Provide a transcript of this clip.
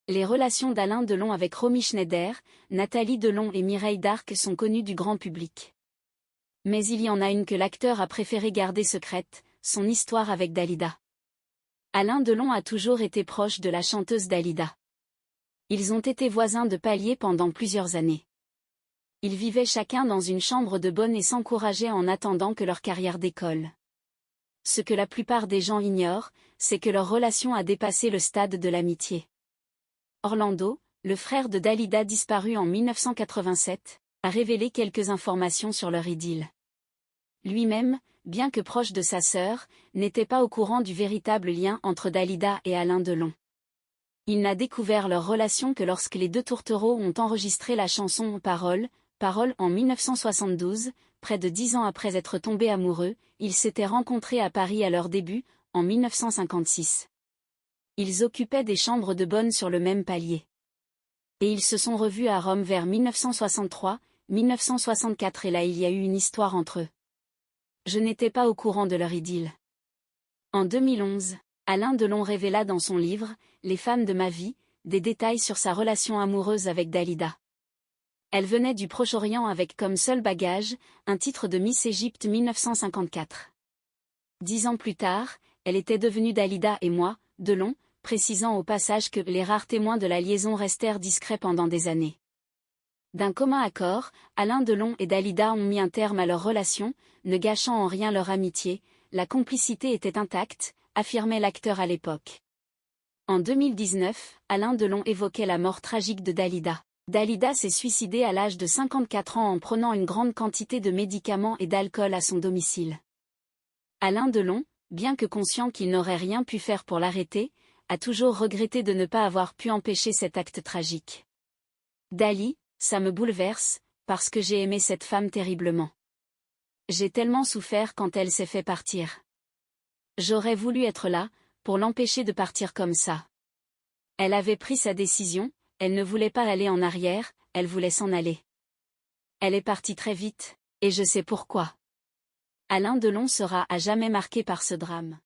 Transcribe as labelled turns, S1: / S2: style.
S1: Les relations d'Alain Delon avec Romy Schneider, Nathalie Delon et Mireille Darc sont connues du grand public. Mais il y en a une que l'acteur a préféré garder secrète, son histoire avec Dalida. Alain Delon a toujours été proche de la chanteuse Dalida. Ils ont été voisins de palier pendant plusieurs années. Ils vivaient chacun dans une chambre de bonne et s'encourageaient en attendant que leur carrière décolle. Ce que la plupart des gens ignorent, c'est que leur relation a dépassé le stade de l'amitié. Orlando, le frère de Dalida disparu en 1987, a révélé quelques informations sur leur idylle. Lui-même, bien que proche de sa sœur, n'était pas au courant du véritable lien entre Dalida et Alain Delon. Il n'a découvert leur relation que lorsque les deux tourtereaux ont enregistré la chanson Parole en 1972, près de 10 ans après être tombés amoureux. Ils s'étaient rencontrés à Paris à leur début, en 1956. Ils occupaient des chambres de bonne sur le même palier. Et ils se sont revus à Rome vers 1963, 1964 et là il y a eu une histoire entre eux. Je n'étais pas au courant de leur idylle. En 2011, Alain Delon révéla dans son livre « Les femmes de ma vie » des détails sur sa relation amoureuse avec Dalida. Elle venait du Proche-Orient avec comme seul bagage, un titre de Miss Égypte 1954. 10 ans plus tard, elle était devenue Dalida et moi, Delon, précisant au passage que les rares témoins de la liaison restèrent discrets pendant des années. D'un commun accord, Alain Delon et Dalida ont mis un terme à leur relation, ne gâchant en rien leur amitié, la complicité était intacte, affirmait l'acteur à l'époque. En 2019, Alain Delon évoquait la mort tragique de Dalida. Dalida s'est suicidée à l'âge de 54 ans en prenant une grande quantité de médicaments et d'alcool à son domicile. Alain Delon, bien que conscient qu'il n'aurait rien pu faire pour l'arrêter, a toujours regretté de ne pas avoir pu empêcher cet acte tragique. Dali, ça me bouleverse, parce que j'ai aimé cette femme terriblement. J'ai tellement souffert quand elle s'est fait partir. J'aurais voulu être là, pour l'empêcher de partir comme ça. Elle avait pris sa décision, elle ne voulait pas aller en arrière, elle voulait s'en aller. Elle est partie très vite, et je sais pourquoi. Alain Delon sera à jamais marqué par ce drame.